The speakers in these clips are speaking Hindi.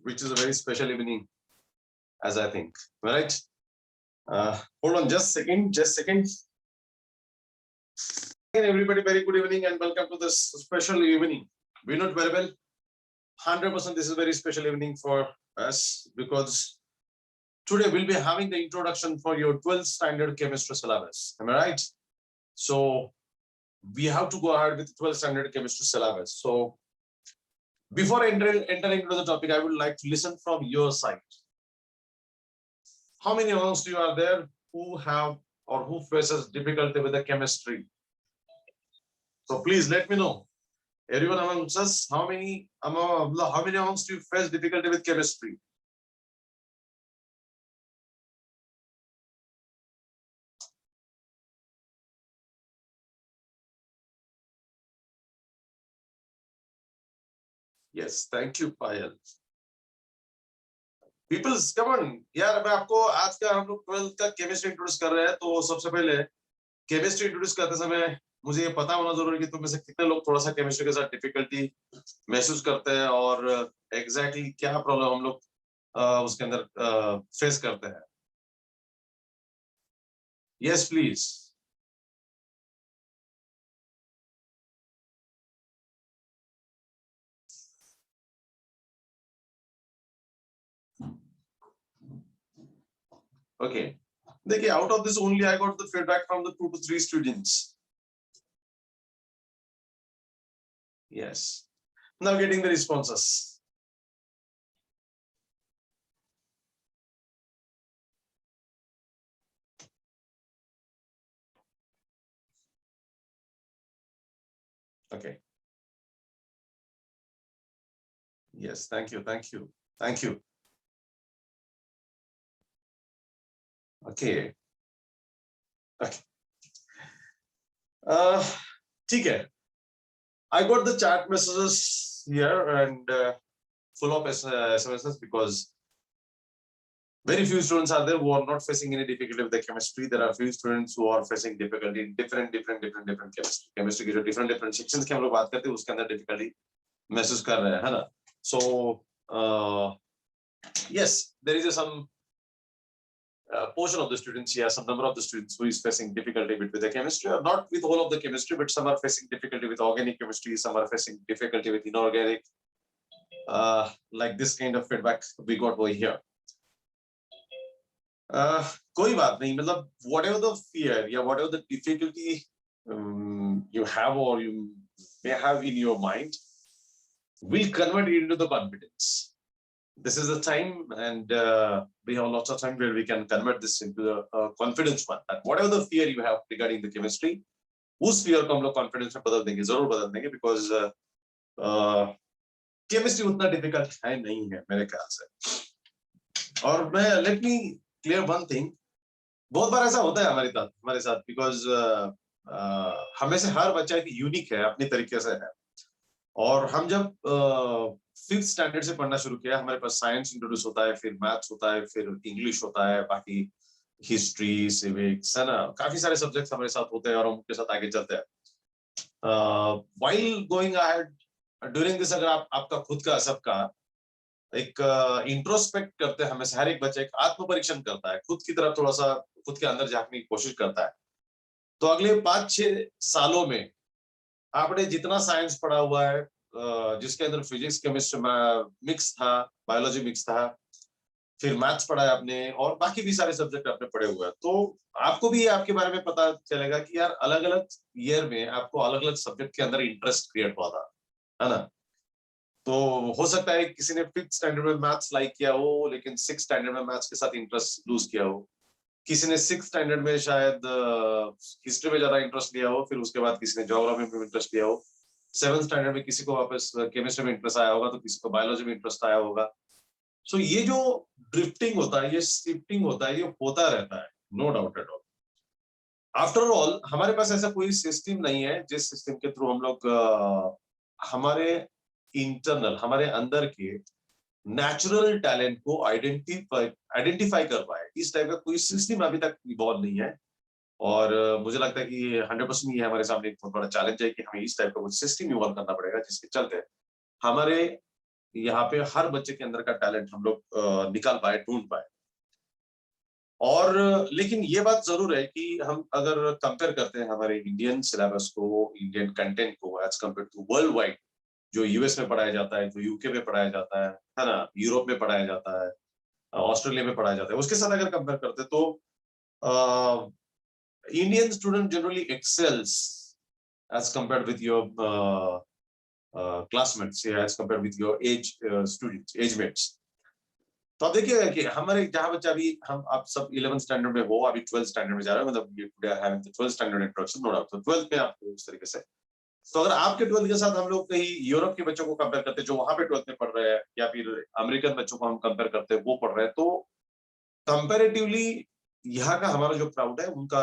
which is a very special evening, as I think. Right? Hold on, just second. Everybody, very good evening and welcome to this special evening. We know it very well. 100% this is a very special evening for us because today we'll be having the introduction for your 12th standard chemistry syllabus. Am I right? So we have to go ahead with 12th standard chemistry syllabus. So before entering into the topic, I would like to listen from your side. How many amongst you are there who have or who faces difficulty with the chemistry? So please let me know. Everyone amongst us, how many amongst you face difficulty with chemistry? Yes, thank you, Payal. Peoples, come on. यार मैं आपको आज का हम लोग 12th का केमिस्ट्री इंट्रोड्यूस कर रहे हैं, तो सबसे पहले केमिस्ट्री इंट्रोड्यूस करते समय मुझे ये पता होना जरूरी है कि तुम में से कितने लोग थोड़ा सा केमिस्ट्री के साथ डिफिकल्टी महसूस करते हैं और एग्जैक्टली क्या प्रॉब्लम हम लोग उसके अंदर फेस करते हैं. Yes please. Okay. देखिए, out of this only I got the feedback from the 2 to 3 students. Yes. Now getting the responses. Okay. Yes, thank you. Okay. ठीक है. I got the chat messages here and full of SMSs because very few students are there who are not facing any difficulty with the chemistry. There are few students who are facing difficulty in different chemistry. Chemistry के जो different sections के हम लोग बात करते हैं उसके अंदर difficulty महसूस कर रहे हैं, है ना? So yes, there is some portion of the students here, some number of the students who is facing difficulty with the chemistry, or not with all of the chemistry, but some are facing difficulty with organic chemistry, some are facing difficulty with inorganic. Like this kind of feedback we got over here. कोई बात नहीं, मतलब whatever the fear, yeah, whatever the difficulty you have or you may have in your mind, we'll convert it into the confidence. This is the time, and we have lots of time where we can convert this into the confidence one. That whatever the fear you have regarding the chemistry, उस fear को हम लोग confidence में बदल देंगे, जरूर बदल देंगे, because chemistry उतना difficult है नहीं है मेरे ख्याल से. और मैं let me clear one thing. बहुत बार ऐसा होता है हमारे साथ because हमें से हर बच्चा एक यूनिक है, अपनी तरीके से है. और हम जब 5th स्टैंडर्ड से पढ़ना शुरू किया, हमारे पास साइंस इंट्रोड्यूस होता है, फिर मैथ्स होता है, फिर इंग्लिश होता है, बाकी हिस्ट्री, सिविक्स, है ना, काफी सारे सब्जेक्ट्स हमारे साथ होते हैं और हम उनके साथ आगे चलते हैं. While going ahead during this, अगर आपका खुद का सबका एक इंट्रोस्पेक्ट करते हैं, हमें हर एक बच्चा एक आत्म परीक्षण करता है, खुद की तरफ थोड़ा सा खुद के अंदर झांकने की कोशिश करता है. तो अगले 5-6 सालों में आपने जितना साइंस पढ़ा हुआ है, जिसके अंदर फिजिक्स केमिस्ट्री मिक्स था, बायोलॉजी मिक्स था, फिर मैथ्स पढ़ा है आपने और बाकी भी सारे सब्जेक्ट आपने पढ़े हुए हैं, तो आपको भी आपके बारे में पता चलेगा कि यार अलग अलग ईयर में आपको अलग अलग सब्जेक्ट के अंदर इंटरेस्ट क्रिएट हुआ था, है ना. तो हो सकता है किसी ने 5th स्टैंडर्ड में मैथ्स लाइक किया हो, लेकिन 6th स्टैंडर्ड में मैथ्स के साथ इंटरेस्ट लूज किया हो. किसी ने 6th स्टैंडर्ड में शायद हिस्ट्री में ज्यादा इंटरेस्ट लिया हो, फिर उसके बाद किसी ने ज्योग्राफी में इंटरेस्ट लिया हो. 7th स्टैंडर्ड में किसी को वापस केमिस्ट्री में इंटरेस्ट आया होगा, तो किसी को बायोलॉजी में इंटरेस्ट आया होगा. सो ये जो ड्रिफ्टिंग होता है, ये शिफ्टिंग होता है, ये होता रहता है, no doubt at all. After all हमारे पास ऐसा कोई सिस्टम नहीं है जिस सिस्टम के थ्रू हम लोग हमारे इंटरनल, हमारे अंदर के नेचुरल टैलेंट को आइडेंटिफाई कर पाए. इस टाइप का कोई सिस्टम अभी तक इवॉल्व नहीं है और मुझे लगता है कि 100% ये हमारे सामने एक बहुत बड़ा चैलेंज है कि हमें इस टाइप का कुछ सिस्टम इवॉल्व करना पड़ेगा, जिसके चलते हमारे यहाँ पे हर बच्चे के अंदर का टैलेंट हम लोग निकाल पाए, ढूंढ पाए। और लेकिन ये बात जरूर है कि हम अगर कंपेयर करते हैं हमारे इंडियन सिलेबस को, इंडियन कंटेंट को as compare to worldwide, जो यूएस में पढ़ाया जाता है, जो यूके में पढ़ाया जाता है ना, यूरोप में पढ़ाया जाता है, ऑस्ट्रेलिया में पढ़ाया जाता है, उसके साथ अगर कंपेयर करते हैं तो Indian student generally excels as compare with your classmates या as compare with your age students, age mates. तो आप देखिएगा कि हमारे जहाँ बच्चा अभी हम आप सब 11th स्टैंडर्ड में हो, अभी 12th स्टैंडर्ड में जा रहे हो, मतलब today I having the 12th standard introduction, no doubt. तो 12th में आपको इस तरीके से, तो अगर आपके 12th के साथ हम लोग कहीं यूरोप के बच्चों को कंपेयर करते हैं जो वहां पे 12th में पढ़ रहे हैं, या फिर अमेरिकन बच्चों को हम कंपेयर करते हैं वो पढ़ रहे हैं, तो कंपेरेटिवली यहाँ का हमारा जो क्राउड है उनका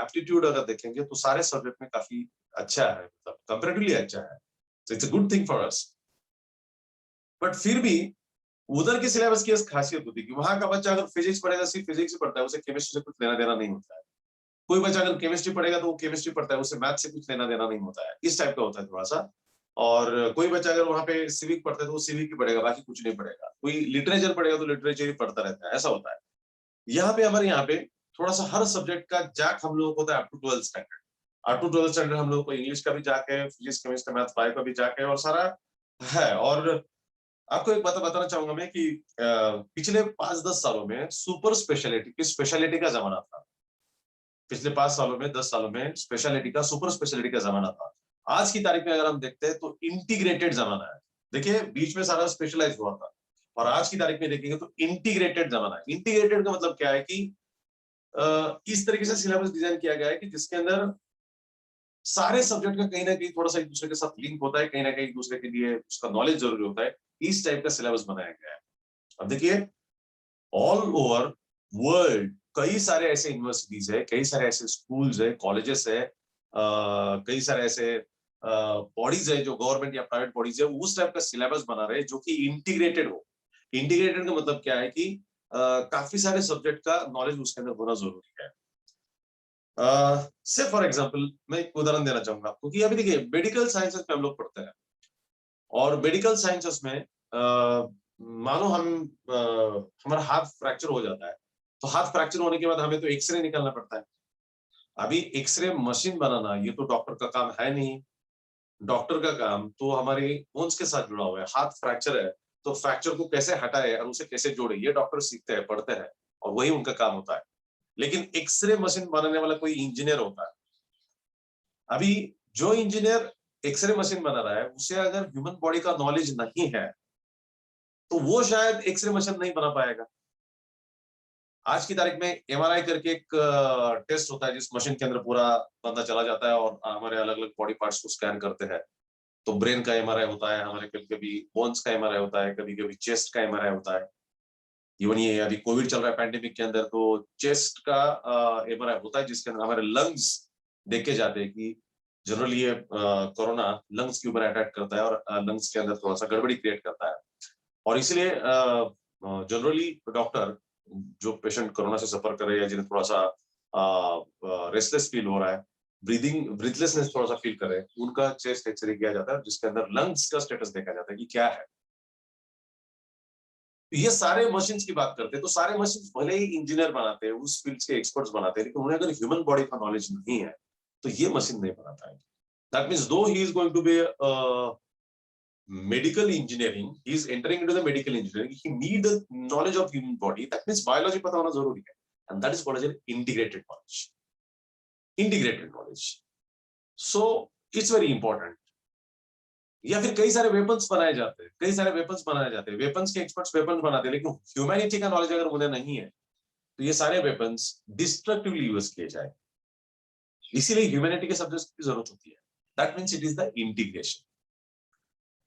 एप्टीट्यूड अगर देखेंगे तो सारे सब्जेक्ट में काफी अच्छा है, मतलब कंपेरेटिवली अच्छा है। तो it's a good thing for us. But फिर भी उधर के सिलेबस की खासियत होती है कि वहां का बच्चा अगर फिजिक्स पढ़ेगा, सिर्फ फिजिक्स ही पढ़ता है, उसे केमिस्ट्री से कुछ लेना देना नहीं होता है। कोई बच्चा अगर केमिस्ट्री पढ़ेगा तो वो केमिस्ट्री पढ़ता है, उसे मैथ से कुछ लेना देना नहीं होता है, इस टाइप का होता है थोड़ा सा। और कोई बच्चा अगर वहां पे सिविक पढ़ता है तो वो सिविक ही पढ़ेगा, बाकी कुछ नहीं पढ़ेगा। कोई लिटरेचर पढ़ेगा तो लिटरेचर ही पढ़ता रहता है, ऐसा होता है। यहाँ पे हमारे यहाँ पे थोड़ा सा हर सब्जेक्ट का जैक हम लोगों को होता है up to 12th standard. Up to 12th standard हम लोगों को इंग्लिश का भी जैक है, फिजिक्स केमिस्ट्री मैथ 5 का भी जैक है, और सारा है। और आपको एक बात बताना चाहूंगा मैं कि पिछले 5-10 सालों में सुपर स्पेशलिटी की स्पेशलिटी का जमाना था। पिछले 5 सालों में, 10 सालों में स्पेशलिटी का, सुपर स्पेशलिटी का जमाना था। आज की तारीख में अगर हम देखते हैं तो इंटीग्रेटेड जमाना है। देखिए बीच में सारा स्पेशलाइज हुआ था, और आज की तारीख में देखेंगे तो इंटीग्रेटेड जमाना है। इंटीग्रेटेड का मतलब क्या है कि इस तरीके से सिलेबस डिजाइन किया गया है कि जिसके अंदर सारे सब्जेक्ट का कहीं ना कहीं थोड़ा सा एक दूसरे के साथ लिंक होता है, कहीं ना कहीं एक दूसरे के लिए उसका नॉलेज जरूरी होता है। इस टाइप का सिलेबस बनाया गया है। अब देखिए ऑल ओवर वर्ल्ड कई सारे ऐसे यूनिवर्सिटीज है, कई सारे ऐसे स्कूल्स है, कॉलेजेस है, कई सारे ऐसे बॉडीज है जो गवर्नमेंट या प्राइवेट बॉडीज है, उस टाइप का सिलेबस बना रहे हैं जो कि इंटीग्रेटेड हो। इंटीग्रेटेड का मतलब क्या है कि काफी सारे सब्जेक्ट का नॉलेज उसके अंदर होना जरूरी है। से फॉर एग्जांपल मैं एक उदाहरण देना चाहूंगा आपको कि अभी देखिए मेडिकल साइंसेस में हम लोग पढ़ते हैं, और मेडिकल साइंसेस में मानो हम हमारा हाथ फ्रैक्चर हो जाता है, तो हाथ फ्रैक्चर होने के बाद हमें तो एक्सरे निकालना पड़ता है। अभी एक्सरे मशीन बनाना ये तो डॉक्टर का काम है नहीं। डॉक्टर का काम तो हमारे बोन्स के साथ जुड़ा हुआ है। हाथ फ्रैक्चर है तो फ्रैक्चर को कैसे हटाए और उसे कैसे जोड़े, ये डॉक्टर सीखते हैं, पढ़ते हैं, और वही उनका काम होता है। लेकिन एक्सरे मशीन बनाने वाला कोई इंजीनियर होता है। अभी जो इंजीनियर एक्सरे मशीन बना रहा है उसे अगर ह्यूमन बॉडी का नॉलेज नहीं है तो वो शायद एक्सरे मशीन नहीं बना पाएगा। आज की तारीख में एमआरआई करके एक टेस्ट होता है जिस मशीन के अंदर पूरा बंदा चला जाता है और हमारे अलग अलग बॉडी पार्ट्स को स्कैन करते हैं। तो ब्रेन का एमआरआई होता है हमारे, कभी कभी बोन्स का एमआरआई होता है, कभी कभी चेस्ट का एमआरआई होता है। इवन ये अभी कोविड चल रहा है पैंडेमिक के अंदर, तो चेस्ट का एमआरआई होता है जिसके अंदर हमारे लंग्स देखे जाते हैं कि जनरली ये कोरोना लंग्स के ऊपर अटैक करता है और लंग्स के अंदर थोड़ा सा गड़बड़ी क्रिएट करता है। और इसलिए जनरली डॉक्टर जो पेशेंट कोरोना से सफर कर रहे हैं या जिन्हें थोड़ा सा रेस्टलेस फील हो रहा है, ब्रीथलेसनेस थोड़ा सा फील कर रहे हैं, उनका चेस्ट एक्सरे किया जाता है जिसके अंदर लंग्स का स्टेटस देखा जाता है कि क्या है। ये सारे मशीन्स की बात करते हैं, तो सारे मशीन्स भले ही इंजीनियर बनाते हैं, उस फील्ड के एक्सपर्ट्स बनाते हैं, लेकिन उन्हें अगर ह्यूमन बॉडी का नॉलेज नहीं है तो ये मशीन नहीं बना पाएंगे। दैट मीन्स दो ही is going to be medical engineering, he is entering into the medical engineering, he need the knowledge of human body, that means biology पता होना जरूरी है, and that is called as an integrated knowledge, integrated knowledge, so it's very important। या फिर कई सारे वेपन्स बनाए जाते हैं, कई सारे वेपन्स बनाए जाते हैं, वेपन्स के एक्सपर्ट्स वेपन्स बनाते हैं, लेकिन ह्यूमैनिटी का नॉलेज अगर उन्हें नहीं है तो ये सारे वेपन्स डिस्ट्रक्टिवली यूज किए जाए। इसीलिए ह्यूमैनिटी के सब्जेक्ट्स की जरूरत होती है। That means it is the integration.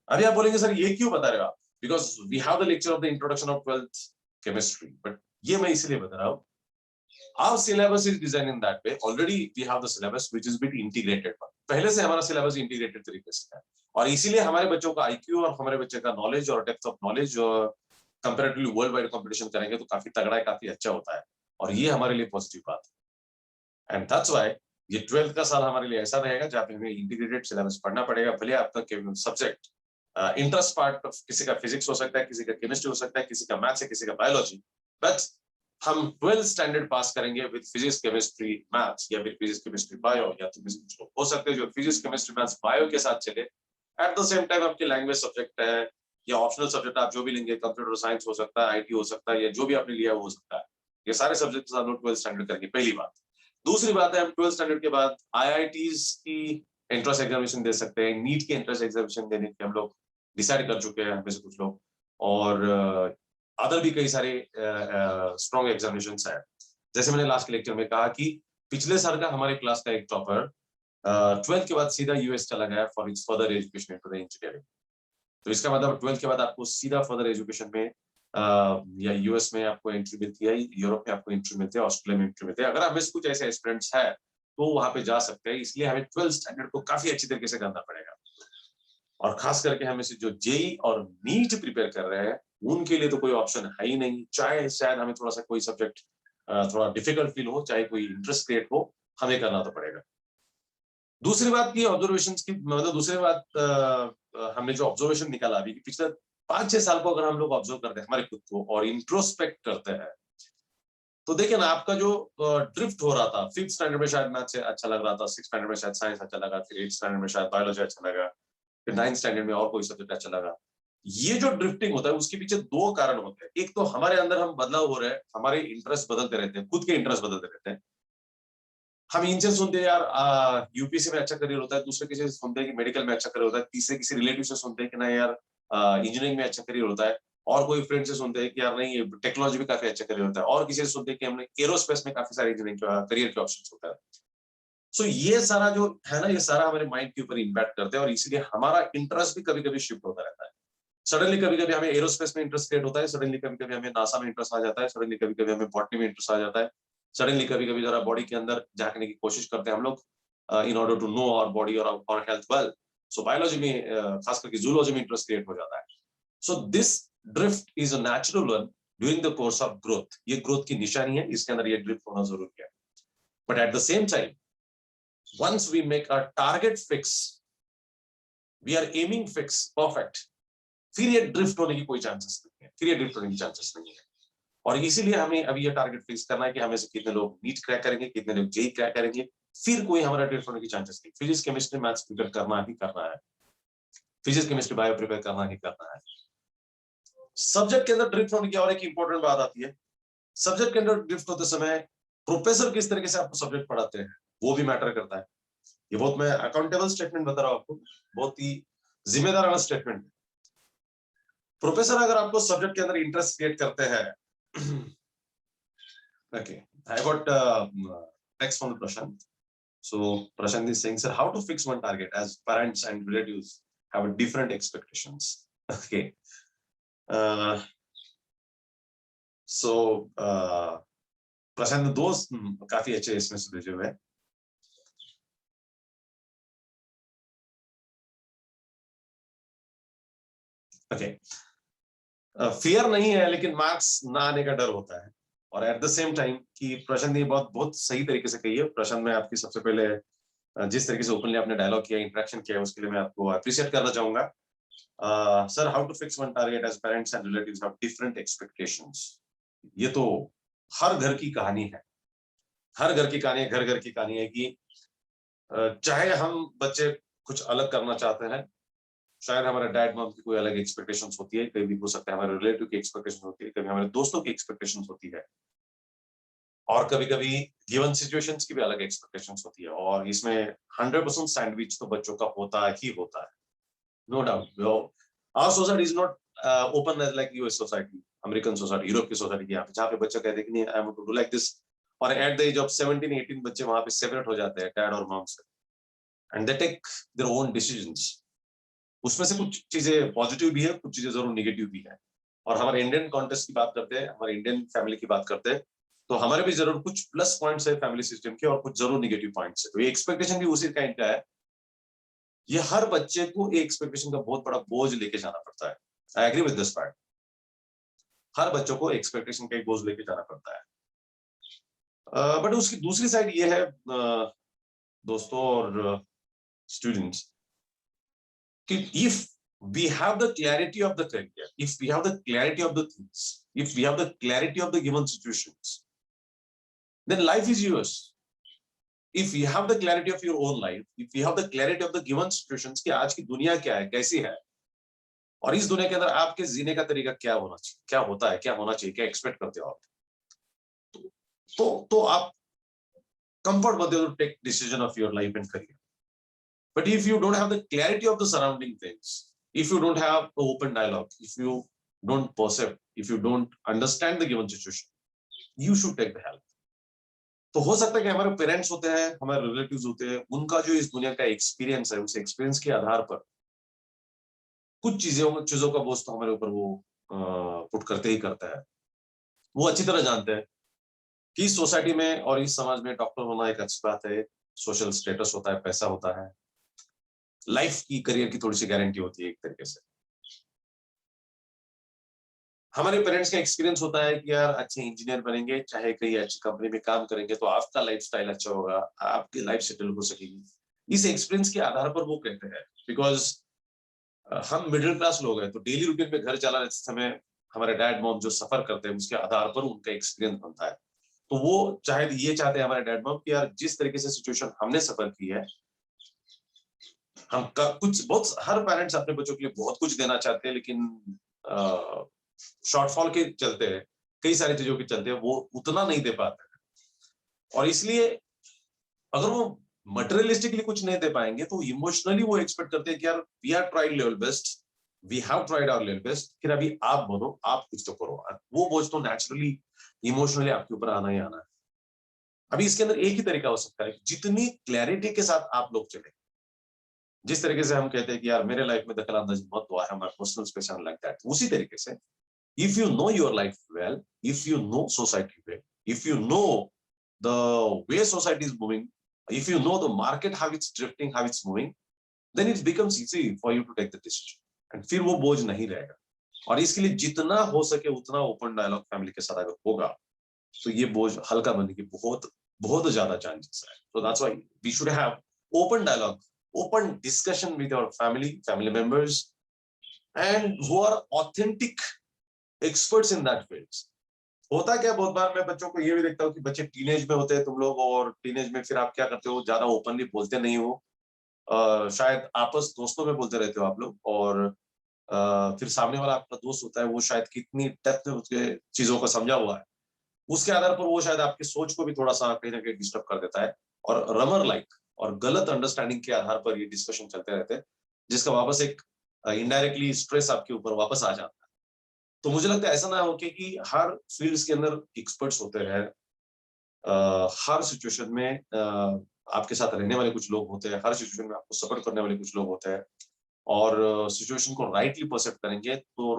अभी आप बोलेंगे सर ये क्यों बता रहे हो आप, because we have the lecture of the introduction of 12th chemistry, but ये मैं इसलिए बता रहा हूँ our syllabus is designed in that way, already we have the syllabus which is bit integrated, पहले से हमारा सिलेबस इंटीग्रेटेड तरीके से है, और इसीलिए हमारे बच्चों का आईक्यू और हमारे बच्चे का नॉलेज और depth of knowledge comparatively world wide competition करेंगे तो काफी तगड़ा है, काफी अच्छा होता है, और ये हमारे लिए पॉजिटिव बात है। एंड दैट्स व्हाई ये 12th का साल हमारे लिए ऐसा रहेगा जहाँ पे हमें इंटीग्रेटेड सिलेबस पढ़ना पड़ेगा, भले आपका सब्जेक्ट इंटरेस्ट पार्ट किसी का फिजिक्स हो सकता है, किसी का केमिस्ट्री हो सकता है, किसी का मैथ्स है, किसी का बायोलॉजी, बट हम 12th स्टैंडर्ड पास करेंगे विद फिजिक्स केमिस्ट्री मैथ्स, या फिर फिजिक्स केमिस्ट्री बायो, या तो कुछ हो सकते हैं जो फिजिक्स केमिस्ट्री मैथ्स बायो के साथ चले, एट द सेम टाइम आपकी लैंग्वेज सब्जेक्ट है या ऑप्शनल सब्जेक्ट आप जो भी लेंगे, कंप्यूटर साइंस हो सकता है, आईटी हो सकता है, या जो भी आपने लिया हो सकता है, ये सारे सब्जेक्ट हम लोग 12th स्टैंडर्ड करेंगे, पहली बात। दूसरी बात है, हम 12th स्टैंडर्ड के बाद आईआईटीज की एंट्रेंस एग्जामिनेशन दे सकते हैं, नीट की एंट्रेंस एग्जामिनेशन देने की हम लोग डिसाइड कर चुके हैं हमें से कुछ लोग, और अदर भी कई सारे स्ट्रॉन्ग एग्जामिनेशन है। जैसे मैंने लास्ट के लेक्चर में कहा कि पिछले साल का हमारे क्लास का एक टॉपर 12th के बाद सीधा यूएस चला गया for its further education into the engineering. तो इसका मतलब 12th के बाद आपको सीधा फर्दर एजुकेशन में या यूएस में आपको एंट्री मिलती है, यूरोप में आपको एंट्री मिलती है, ऑस्ट्रेलिया में एंट्री मिलती है। अगर हमें कुछ ऐसे एस्पिरेंट्स है तो वहां पे जा सकते हैं, इसलिए हमें 12th स्टैंडर्ड को काफी अच्छी तरीके से करना पड़ेगा। और खास करके हमें से जो जेई और नीट प्रिपेयर कर रहे हैं उनके लिए तो कोई ऑप्शन है ही नहीं, चाहे शायद हमें थोड़ा सा कोई सब्जेक्ट थोड़ा डिफिकल्ट फील हो, चाहे कोई इंटरेस्ट क्रिएट हो, हमें करना तो पड़ेगा। दूसरी बात की ऑब्जर्वेशन की, मतलब दूसरी बात हमने जो ऑब्जर्वेशन निकाला अभी कि पिछले 5-6 साल को अगर हम लोग ऑब्जर्व करते हैं हमारे खुद को और इंट्रोस्पेक्ट करते हैं, तो देखिए ना आपका जो ड्रिफ्ट हो रहा था, 5th स्टैंडर्ड में शायद मैथ्स अच्छा लग रहा था, 6th स्टैंडर्ड में शायद साइंस अच्छा लगा, फिर 8th स्टैंडर्ड में शायद बायोलॉजी अच्छा लगा, फिर 9th स्टैंडर्ड में और कोई सब्जेक्ट अच्छा लगा। ये जो ड्रिफ्टिंग होता है उसके पीछे दो कारण होते हैं। एक तो हमारे अंदर हम बदलाव हो रहे हैं, हमारे इंटरेस्ट बदलते रहते हैं, खुद के इंटरेस्ट बदलते रहते हैं। हम इनसे सुनते हैं यार यूपीएससी में अच्छा करियर होता है, दूसरे किसी से सुनते हैं कि मेडिकल में अच्छा करियर होता है, तीसरे किसी रिलेटिव से सुनते हैं कि ना यार इंजीनियरिंग में अच्छा करियर होता है, और कोई फ्रेंड से सुनते हैं कि यार नहीं टेक्नोलॉजी में काफी अच्छा करियर होता है, और किसी से सुनते हैं कि हमने एरोस्पेस में काफी सारे इंजीनियरिंग करियर के ऑप्शन होता है। सो ये सारा जो है ना, ये सारा हमारे माइंड के ऊपर इम्पैक्ट करते हैं, और इसीलिए हमारा इंटरेस्ट भी कभी कभी शिफ्ट होता रहता है। सडनली कभी कभी हमें एरोस्पेस में इंटरेस्ट क्रिएट होता है, सडनली कभी कभी हमें नासा में इंटरेस्ट आ जाता है, सडनली कभी कभी हमें बॉटनी में इंटरेस्ट आ जाता है, सडनली कभी कभी जरा बॉडी के अंदर झांकने की कोशिश करते हैं हम लोग in order to know our body और our health well. So biology में खास करके जूलॉजी में इंटरेस्ट क्रिएट हो जाता है। So this drift is a natural one during the course of growth. ये ग्रोथ की निशानी है, इसके अंदर ये ड्रिफ्ट होना जरूरी है। But at the same time once we make our target fix, we are aiming fix perfect, फिर ये ड्रिफ्ट होने की कोई चांसेस नहीं है, फिर ये ड्रिफ्ट होने की चांसेस नहीं है। और इसीलिए हमें अभी ये टारगेट फिक्स करना है कि हमें से कितने लोग नीट क्रैक करेंगे, कितने लोग जेई क्रैक करेंगे, फिर कोई हमारा ड्रिफ्ट होने की चांसेस नहीं। फिजिक्स केमिस्ट्री मैथ्स प्रिपेयर करना ही करना है, फिजिक्स केमिस्ट्री बायो प्रिपेयर करना ही करना है। सब्जेक्ट के अंदर ड्रिफ्ट होने की और एक इंपॉर्टेंट बात आती है, सब्जेक्ट के अंदर ड्रिफ्ट होते समय प्रोफेसर किस तरीके से आपको सब्जेक्ट पढ़ाते हैं वो भी मैटर करता है। ये बहुत मैं अकाउंटेबल स्टेटमेंट बता रहा हूं आपको, बहुत ही जिम्मेदाराना स्टेटमेंट। प्रोफेसर अगर आपको सब्जेक्ट के अंदर इंटरेस्ट क्रिएट करते हैं okay, I got text from Prashant. So Prashant is saying, sir, how to fix one target as parents and relatives have different expectations. Okay. uh, so प्रशांत दोस्त काफी अच्छे इसमें सुलझे हुए हैं। ओके, फियर नहीं है लेकिन मार्क्स ना आने का डर होता है। और एट द सेम टाइम कि प्रशांत ने बहुत बहुत सही तरीके से कही है। प्रशांत, मैं आपकी सबसे पहले जिस तरीके से ओपनली आपने डायलॉग किया, इंटरेक्शन किया, उसके लिए मैं आपको अप्रिशिएट करना चाहूंगा। Sir, how to fix one target as parents and relatives have different expectations. ये तो हर घर की कहानी है, हर घर की कहानी है, घर घर की कहानी है कि चाहे हम बच्चे कुछ अलग करना चाहते हैं, शायद हमारे डैड मॉम की कोई अलग एक्सपेक्टेशंस होती है, कभी हो सकता है हमारे रिलेटिव की एक्सपेक्टेशन होती है, कभी हमारे दोस्तों की एक्सपेक्टेशंस होती है, और कभी कभी गिवन सिचुएशंस की भी अलग एक्सपेक्टेशंस होती है। और इसमें 100% सैंडविच तो बच्चों का होता ही होता है, no doubt. Our society is not open as like US society, American society, Europe की सोसाइटी की, जहाँ पे बच्चे कहते हैं कि नहीं I want to do like this, और एट द एज ऑफ 17-18 बच्चे वहां पे सेपरेट हो जाते हैं डैड और मॉम से, and they take their own decisions. उसमें से कुछ चीजें पॉजिटिव भी है, कुछ चीजें जरूर निगेटिव भी है। और हमारे इंडियन कॉन्टेक्स्ट की बात करते हैं, हमारे इंडियन फैमिली की बात करते हैं, तो हमारे भी जरूर कुछ प्लस पॉइंट्स है फैमिली सिस्टम के और कुछ जरूर निगेटिव पॉइंट्स है। तो ये एक्सपेक्टेशन भी उसी काइंड का है। ये हर बच्चे को एक एक्सपेक्टेशन का बहुत बड़ा बोझ लेके जाना पड़ता है। I agree with this part. हर बच्चों को एक्सपेक्टेशन का एक बोझ लेके जाना पड़ता है। बट उसकी दूसरी साइड ये है दोस्तों और स्टूडेंट्स कि if we have the clarity of the career, if we have the clarity of the things, if we have the clarity of the given situations, then life is yours. If you have the clarity of your own life, if you have the clarity of the given situations कि आज की दुनिया क्या है, कैसी है, और इस दुनिया के अंदर आपके जीने का तरीका क्या होना चाहिए, क्या होता है, क्या होना चाहिए, क्या एक्सपेक्ट करते हो आप, तो आप कंफर्ट बनते हो to take decision of your life and career. But if you don't have the clarity of the surrounding things, if you don't have an open dialogue, if you don't perceive, if you don't understand the given situation, you should take the help. तो हो सकता है कि हमारे पेरेंट्स होते हैं, हमारे रिलेटिव्स होते हैं, उनका जो इस दुनिया का एक्सपीरियंस है, उस एक्सपीरियंस के आधार पर कुछ चीजों का बोझ तो हमारे ऊपर वो पुट करते ही करता है। वो अच्छी तरह जानते हैं कि इस सोसाइटी में और इस समाज में डॉक्टर होना एक अच्छी बात है, सोशल स्टेटस होता है, पैसा होता है, लाइफ की, करियर की थोड़ी सी गारंटी होती है एक तरीके से। हमारे पेरेंट्स का एक्सपीरियंस होता है कि यार अच्छे इंजीनियर बनेंगे, चाहे कहीं अच्छी कंपनी में काम करेंगे तो आपका लाइफस्टाइल अच्छा होगा, आपकी लाइफ सेटल हो सकेगी। इस एक्सपीरियंस के आधार पर वो कहते हैं, बिकॉज हम मिडिल क्लास लोग हैं, तो डेली रूटीन में घर चलाने समय हमारे डैड मॉम जो सफर करते हैं उसके आधार पर उनका एक्सपीरियंस बनता है। तो वो चाहे ये चाहते हैं हमारे डैड मॉम कि यार जिस तरीके से सिचुएशन हमने सफर की है, हम कुछ बहुत, हर पेरेंट्स अपने बच्चों के लिए बहुत कुछ देना चाहते हैं, लेकिन शॉर्टफॉल के चलते, कई सारी चीजों के चलते वो उतना नहीं दे पाते हैं। और इसलिए अगर वो मटेरियलिस्टिकली कुछ नहीं दे पाएंगे तो इमोशनली वो एक्सपेक्ट करते हैं कि यार we are tried level best, we have tried our level best, फिर अभी आप बनो, आप कुछ तो करो। वो बोझ तो नेचुरली इमोशनली आपके ऊपर आना ही आना है। अभी इसके अंदर एक ही तरीका हो सकता है, जितनी क्लैरिटी के साथ आप लोग चले, जिस तरीके से हम कहते हैं कि यार मेरे लाइफ में दखल अंदाजी मत दो, है पर्सनल स्पेस लाइक दैट, उसी तरीके से if you know your life well, if you know society well, if you know the way society is moving, if you know the market, how it's drifting, how it's moving, then it becomes easy for you to take the decision. And फिर वो बोझ नहीं रहेगा। और इसके लिए जितना हो सके उतना ओपन डायलॉग फैमिली के साथ अगर होगा तो ये बोझ हल्का बनने की बहुत बहुत ज्यादा चांसेस है। So that's why we should have open dialogue, open discussion with our family members, and who are authentic experts in that field. होता क्या, बहुत बार मैं बच्चों को ये भी देखता हूँ कि बच्चे टीनेज में होते हैं तुम लोग, और टीनेज में फिर आप क्या करते हो, ज्यादा ओपनली बोलते नहीं हो, शायद आपस दोस्तों में बोलते रहते हो आप लोग, और फिर सामने वाला आपका दोस्त होता है वो शायद कितनी डेप्थ में उसके चीजों को समझा हुआ है, उसके आधार पर वो शायद आपकी सोच को भी थोड़ा सा कहीं ना कहीं डिस्टर्ब कर देता है, और रमर लाइक और गलत अंडरस्टैंडिंग के आधार पर ये डिस्कशन चलते रहते हैं, जिसका वापस एक इनडायरेक्टली स्ट्रेस आपके ऊपर वापस आ जाता है। तो मुझे लगता है ऐसा ना हो कि हर फील्ड्स के अंदर एक्सपर्ट्स होते हैं, हर सिचुएशन में आपके साथ रहने वाले कुछ लोग होते हैं, हर सिचुएशन में आपको सपोर्ट करने वाले कुछ लोग होते हैं, और सिचुएशन को राइटली परसेप्ट करेंगे तो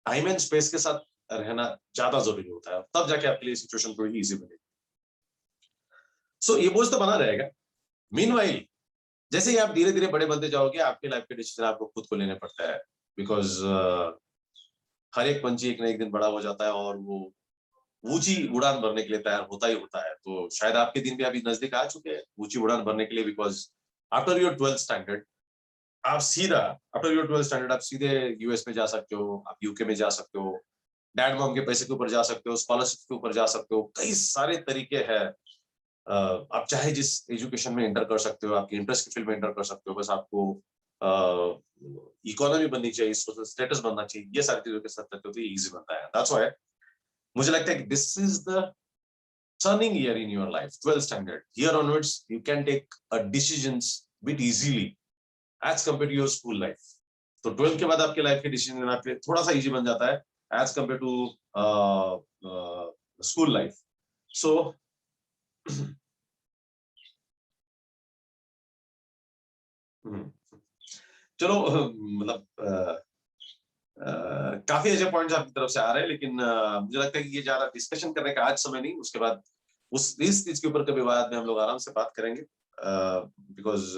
टाइम एंड स्पेस के साथ रहना ज्यादा जरूरी होता है, तब जाके आपके लिए सिचुएशन थोड़ी इजी बनेगी। सो ये बोझ तो बना रहेगा। मीनवाइल जैसे ही आप धीरे धीरे बड़े बनते जाओगे, आपके लाइफ के डिसीजन आपको खुद को लेने पड़ता है, बिकॉज हर एक पंछी एक ना एक दिन बड़ा हो जाता है और वो ऊंची उड़ान भरने के लिए तैयार होता ही होता है। तो शायद आपके दिन भी अभी नजदीक आ चुके हैं ऊंची उड़ान भरने के लिए, because after your 12th standard आप सीधा, आफ्टर योर 12th स्टैंडर्ड आप सीधे यूएस में जा सकते हो, आप यूके में जा सकते हो, डैड मॉम के पैसे के ऊपर जा सकते हो, स्कॉलरशिप के ऊपर जा सकते हो, कई सारे तरीके हैं। आप चाहे जिस एजुकेशन में एंटर कर सकते हो, आपकी इंटरेस्ट की फील्ड में एंटर कर सकते हो, बस आपको इकोनॉमी बननी चाहिए, सोशल स्टेटस बनना चाहिए, ये सारी चीजों के साथ करते हो तो इजी बनता है। दैट्स व्हाई मुझे लगता है कि this is the turning year in your life, 12th standard, here onwards you can take a decisions bit easily as compare to your school life. तो 12th के बाद आपके लाइफ के डिसीजन लेना फिर थोड़ा सा इजी बन जाता है as compare to school life. So चलो, मतलब काफी अच्छे पॉइंट्स आपकी तरफ से आ रहे हैं, लेकिन मुझे लगता है कि ये ज्यादा डिस्कशन करने का आज समय नहीं, उसके बाद इस चीज के ऊपर कभी बाद में हम लोग आराम से बात करेंगे, because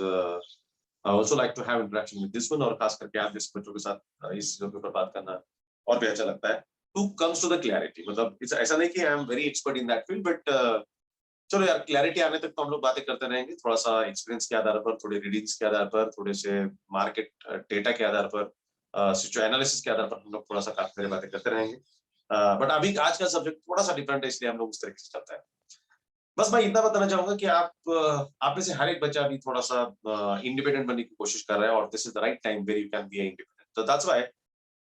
I also like to have interaction with this one, और खास करके आप जैसे बच्चों के साथ इस चीजों के ऊपर बात करना और भी अच्छा लगता है। To comes to the clarity, मतलब ऐसा नहीं कि I am very expert in that field, but चलो यार क्लैरिटी आने तक तो हम लोग बातें करते रहेंगे, थोड़ा सा एक्सपीरियंस के आधार पर, थोड़े रीडिंग्स के आधार पर, थोड़े से मार्केट डेटा के आधार पर, एनालिसिस के आधार पर हम लोग थोड़ा सा काफी सारी बातें करते रहेंगे। बट अभी आज का सब्जेक्ट थोड़ा सा डिफरेंट है, इसलिए हम लोग उस तरीके से चलता है। बस मैं इतना बताना चाहूंगा कि आप में से हर एक बच्चा भी थोड़ा सा इंडिपेंडेंट बनने की कोशिश कर रहा है, और this is the right time where you can be independent. तो दैट्स व्हाई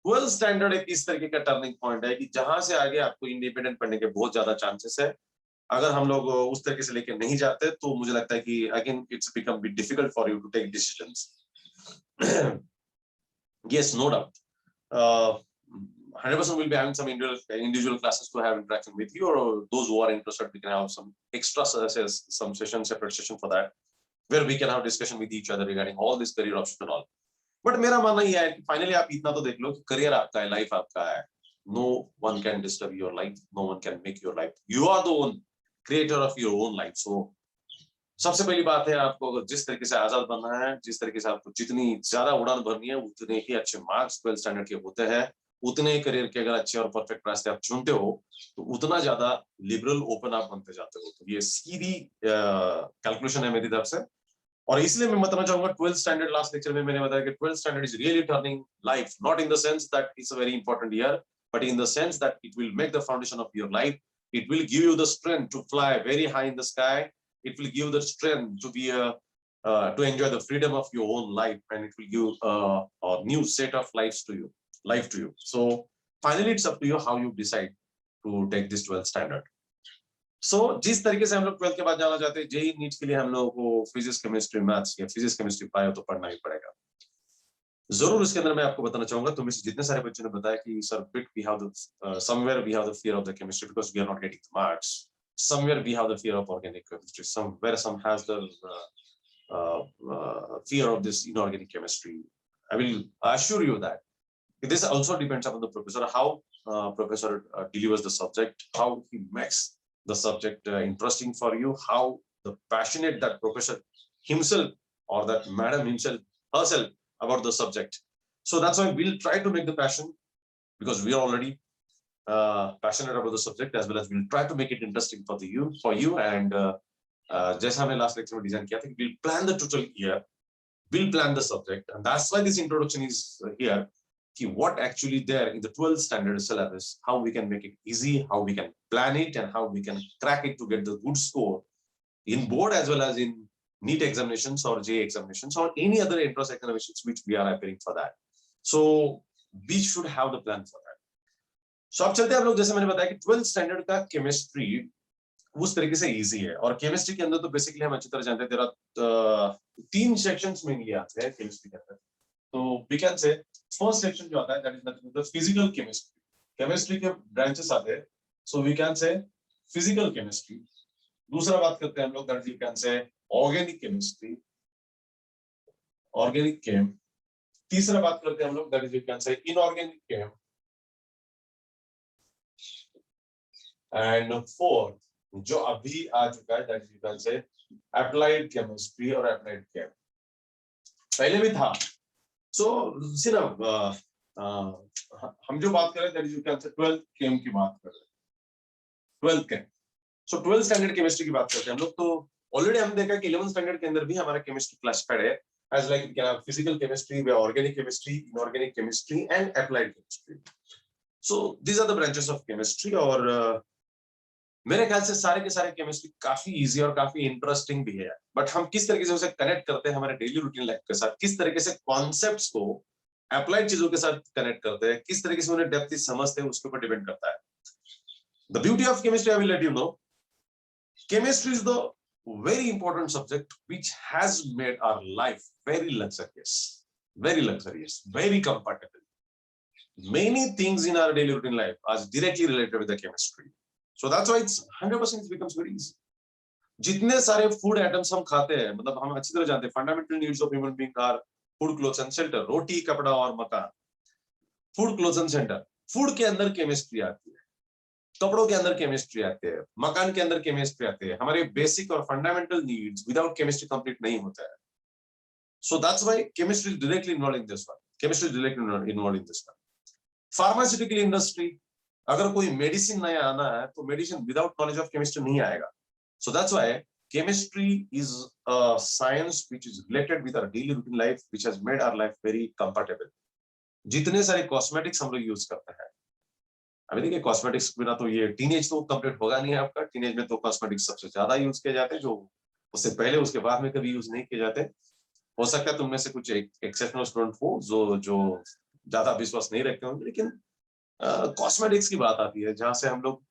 12th स्टैंडर्ड एक इस तरीके का टर्निंग पॉइंट है कि जहां से आगे आपको इंडिपेंडेंट बनने के बहुत ज्यादा चांसेस है। अगर हम लोग उस तरीके से लेके नहीं जाते तो मुझे लगता है कि again it's become bit difficult for you to take decisions. Yes, no doubt. 100% will be having some individual classes to have interaction with you, or those who are interested, we can have some extra some session, separate session for that, where we can have discussion with each other regarding all this career options and all. But मेरा मानना यह है कि फाइनली आप इतना तो देख लो कि करियर आपका है, लाइफ आपका है. No one can disturb your life. No one can make your life. You are the one creator of your own life. So सबसे पहली बात है, आपको अगर जिस तरीके से आजाद बनना है, जिस तरीके से आपको जितनी ज्यादा उड़ान भरनी है, उतने ही अच्छे मार्क्स 12th स्टैंडर्ड के होते हैं, उतने ही करियर के अगर अच्छे और परफेक्ट रास्ते आप चुनते हो तो उतना ज्यादा लिबरल ओपन आप बनते जाते हो। तो ये सीधी कैलकुलेशन है मेरी तरफ से। और इसलिए मैं बताना चाहूंगा 12th स्टैंडर्ड, लास्ट लेक्चर में मैंने बताया कि 12th standard is really turning life, not in the sense that it's a very important year, but in the sense that it will make the foundation of your life. It will give you the strength to fly very high in the sky. It will give the strength to be to enjoy the freedom of your own life, and it will give a new set of life to you. So finally it's up to you how you decide to take this 12th standard. So जिस तरीके से हम लोग 12th के बाद जाना चाहते हैं, जेई नीट के लिए हम लोगों को फिजिक्स केमिस्ट्री मैथ्स या फिजिक्स केमिस्ट्री पाए तो पढ़ना ही पड़ेगा जरूर। इसके अंदर मैं आपको बताना चाहूंगा, तुम से जितने सारे बच्चों ने बताया कि sir but we have the somewhere we have the fear of the chemistry because we are not getting the marks. Somewhere we have the fear of organic chemistry. Somewhere some has the fear of this inorganic chemistry. I will assure you that this also depends upon the professor, how professor delivers the subject, how he makes the subject interesting for you, how the passionate that professor himself or that madam herself about the subject. So that's why we'll try to make the passion, because we are already passionate about the subject, as well as we'll try to make it interesting for you. And जैसा हमने last lecture में डिजाइन किया था, we'll plan the total year, we'll plan the subject, and that's why this introduction is here. What actually there in the 12th standard syllabus, how we can make it easy, how we can plan it, and how we can crack it to get the good score in board as well as in NEET examinations or JEE examinations or any other entrance examinations which we are appearing for that. So we should have the plan for that. So अब चलते हैं हम लोग, जैसे मैंने बताया कि 12th स्टैंडर्ड का केमिस्ट्री उस तरीके से इजी है। और केमिस्ट्री के अंदर तो बेसिकली हम अच्छी तरह जानते हैं, तेरा 3 सेक्शंस में ये आते हैं केमिस्ट्री के अंदर। तो we can say first section जो आता है that is nothing but physical chemistry. Chemistry के ब्रांचेस आते हैं, so we can say physical chemistry. दूसरा बात करते हैं हम लोग that we can say organic chemistry, organic chem. तीसरा बात करते हैं हम लोग that is we can say inorganic chem. And fourth जो अभी आ चुका है that you can say applied chemistry और अप्लाइड केम। पहले भी था। सो सिर्फ हम जो बात कर रहे हैं दैट यू कैन से 12th केम की बात कर रहे हैं, 12th केम। सो 12th स्टैंडर्ड केमिस्ट्री की बात करते हैं हम लोग। तो ऑलरेडी हमने देखा कि 11th स्टैंडर्ड के अंदर भी हमारा केमिस्ट्री क्लासिफाइड है as like we can have physical chemistry, way organic chemistry, inorganic chemistry and applied chemistry. So these are the branches of chemistry. और मेरे ख्याल से सारे के सारे केमिस्ट्री काफी इजी और काफी इंटरेस्टिंग भी है, बट हम किस तरीके से उसे कनेक्ट करते हैं हमारे डेली रूटीन लाइफ के साथ, किस तरीके से कॉन्सेप्ट्स को अप्लाइड चीजों के साथ कनेक्ट करते हैं, किस तरीके से उन्हें डेप्थ समझते हैं, उसके ऊपर डिपेंड करता है। The beauty of chemistry, I will let you know, chemistry is the very important subject which has made our life very luxurious, very comfortable. Many things in our daily routine life are directly related with the chemistry. So that's why it's 100% it becomes very easy. जितने सारे फूड आइटम्स हम खाते हैं, मतलब हम अच्छी तरह जानते हैं fundamental needs of human being are food, clothes and shelter. रोटी, कपड़ा और मकान, food, clothes and shelter. Food के अंदर केमिस्ट्री आती है, कपड़ों के अंदर केमिस्ट्री आती है, मकान के अंदर केमिस्ट्री आती है। हमारे बेसिक और fundamental needs without chemistry complete नहीं होता है। सो that's why chemistry is directly involve in this one. Chemistry is directly involve in this one. Pharmaceutical industry, अगर कोई मेडिसिन नया आना है तो medicine without knowledge of chemistry नहीं आएगा। सो that's why chemistry is a science which is related with our daily routine life, which has made our life very comfortable. जितने सारे कॉस्मेटिक्स हम लोग यूज करते हैं, अभी देखिए कॉस्मेटिक्स बिना तो ये टीनेज तो कंप्लीट होगा नहीं है आपका। टीनेज में तो कॉस्मेटिक्स सबसे ज्यादा यूज किए जाते हैं, जो उससे पहले उसके बाद में कभी यूज नहीं किए जाते। हो सकता है तुम में से कुछ एक्सेप्शनल स्टूडेंट हो जो जो ज्यादा विश्वास नहीं रखते होंगे, लेकिन कॉस्मेटिक्स की बात आती है जहां से हम लोग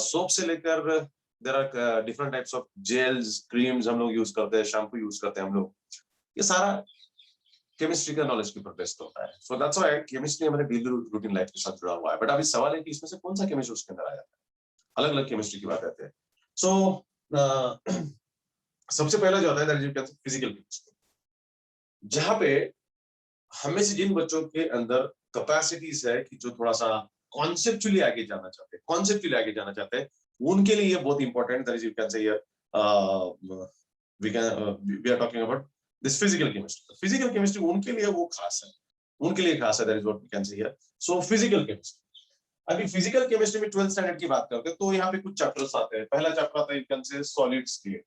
सोप से लेकर there are different types of gels, creams हम लोग यूज करते हैं, शैम्पू यूज करते हैं हम लोग, ये सारा केमिस्ट्री का नॉलेज के ऊपर बेस्ड होता है। सो दैट्स व्हाई केमिस्ट्री हमारे डेली रूटीन लाइफ के साथ जुड़ा हुआ है। बट अभी सवाल है कि इसमें से कौन सा केमिस्ट्री उसके अंदर आ जाता है, अलग अलग केमिस्ट्री की बात आती है। सो सबसे पहला जो आता है फिजिकल केमिस्ट्री, जहां पे हमें से जिन बच्चों के अंदर कैपेसिटीज है कि जो थोड़ा सा कॉन्सेप्चुअली आगे जाना चाहते हैं, कॉन्सेप्चुअली आगे जाना चाहते हैं, उनके लिए ये बहुत important that is you can say we are talking about this physical chemistry. Physical chemistry उनके लिए वो खास है, उनके लिए खास है, that is what we can say here. So physical chemistry, अभी फिजिकल केमिस्ट्री में 12th स्टैंडर्ड की बात करते हैं तो यहाँ पे कुछ चैप्टर्स आते हैं। पहला चैप्टर आता है यू कैन से solid state,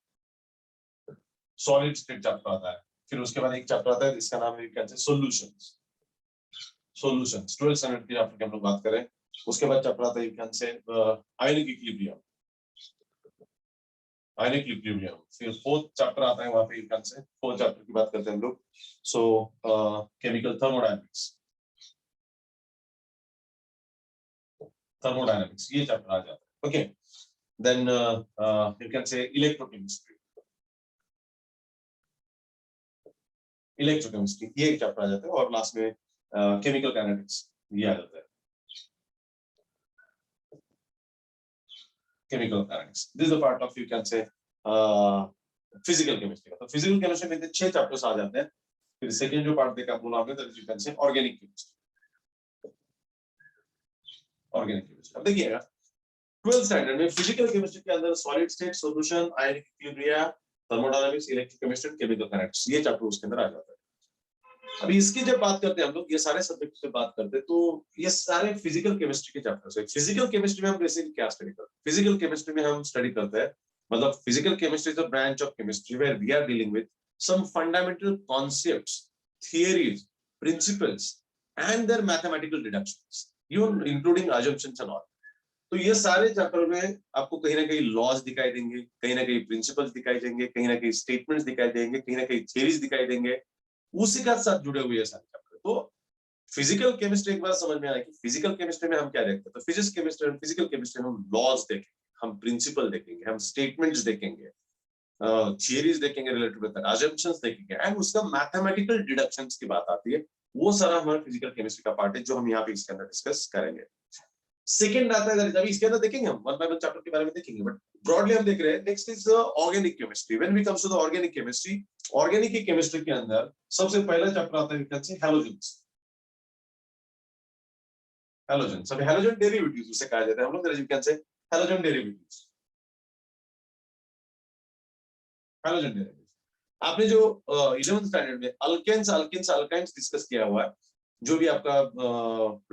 solid state chapter आता है। फिर उसके बाद एक चैप्टर आता है जिसका नाम है यू कैन से सॉल्यूशंस, सॉल्यूशंस 12th स्टैंडर्ड के चैप्टर की हम लोग बात करें। उसके बाद चैप्टर आता है यू कैन से आयनिक इक्विलिब्रियम, आयनिक इक्विलिब्रियम। फिर 4th चैप्टर आता है वहां पे यू कैन से 4th चैप्टर की बात करते हैं हम लोग। सो केमिकल थर्मोडायनेमिक्स, थर्मोडायनेमिक्स ये चैप्टर आ जाता है। Okay, then you can say electrochemistry, electrochemistry ये एक चैप्टर आ जाता है। और लास्ट में केमिकल काइनेटिक्स ये आ जाता है, chemical kinetics. This is the part of you can say physical chemistry का। तो फिजिकल केमिस्ट्री में 6 चैप्टर्स आ जाते हैं। फिर सेकंड जो पार्ट देखा बोला हमने that you can say organic chemistry, organic chemistry. अब देखिएगा 12th स्टैंडर्ड में फिजिकल केमिस्ट्री के अंदर solid state, solution, ionic equilibrium, thermodynamics, electrochemistry, chemical kinetics ये चैप्टर उसके अंदर आ जाता है। अभी इसकी जब बात करते हैं हम लोग, ये सारे सब्जेक्ट से बात करते हैं, तो ये सारे फिजिकल केमिस्ट्री के चैप्टर्स है। फिजिकल केमिस्ट्री में हम बेसिकली क्या स्टडी करते हैं? फिजिकल केमिस्ट्री में हम स्टडी करते हैं, मतलब physical chemistry is a branch of chemistry where we are dealing with some fundamental concepts, theories, principles and their mathematical deductions, even including assumptions and all. तो ये सारे चैप्टर में आपको कहीं ना कहीं लॉज दिखाई देंगे, कहीं ना कहीं प्रिंसिपल्स दिखाई देंगे, कहीं ना कहीं स्टेटमेंट्स दिखाई देंगे, कहीं ना कहीं थियरीज दिखाई देंगे, उसी का साथ जुड़े हुए सारे चैप्टर। तो फिजिकल केमिस्ट्री एक बार समझ में आया कि फिजिकल केमिस्ट्री में हम क्या देखते हैं। तो फिजिक्स केमिस्ट्री और फिजिकल केमिस्ट्री में हम लॉज देखेंगे, हम प्रिंसिपल देखेंगे, हम स्टेटमेंट्स देखेंगे, थियरीज देखेंगे रिलेटेड विद assumptions देखेंगे, एंड उसका मैथमेटिकल डिडक्शंस की बात आती है। वो सारा हमारा फिजिकल केमिस्ट्री का पार्ट है जो हम यहाँ पे इसके अंदर डिस्कस करेंगे। सेकंड आता है, अभी इसके अंदर देखेंगे हम वन बाय वन चैप्टर के बारे में देखेंगे, बट ब्रॉडली हम देख रहे हैं। Next is organic chemistry. When we comes to the organic chemistry, ऑर्गेनिक की केमिस्ट्री के अंदर सबसे पहला चैप्टर आता है हैलोजेंस, हैलोजन। सब हैलोजन डेरिवेटिव्स उसे कहा जाता है हम लोग, you can say halogen derivatives, halogen derivatives. आपने जो 11th स्टैंडर्ड में अल्केन्स, अल्किन्स, अल्काइंस डिस्कस किया हुआ है, जो भी आपका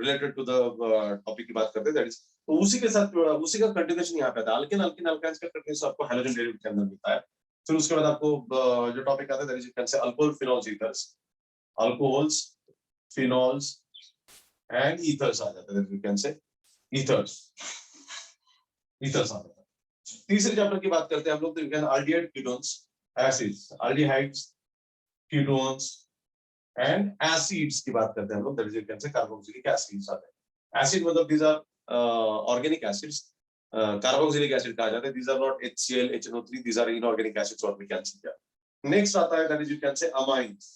रिलेटेड टू द टॉपिक की बात करते हैं, दैट इज, तो उसी के साथ उसी का कंटिन्यूएशन यहाँ पे आता है। अल्केन, अल्किन, अल्काइंस का कंटिन्यूएशन आपको हैलोजन डेरिवेटिव के अंदर मिलता है। फिर उसके बाद आपको जो टॉपिक आता है that is, you can say alcohol, phenols, ethers, alcohols, phenols and ethers आ जाता है, you can say ethers, ethers आ जाता है। तीसरे चैप्टर की बात करते हैं हम लोग, तो you can aldehyde, ketones, acids, aldehydes, ketones and acids की बात करते हैं हम लोग, that is, you can say carboxylic acids आते हैं। एसिड मतलब these are organic acids, carboxylic acid कहा जाता है। These are not HCl, HNO3, these are inorganic acids what we can see here. Next आता है that is, you can say amines,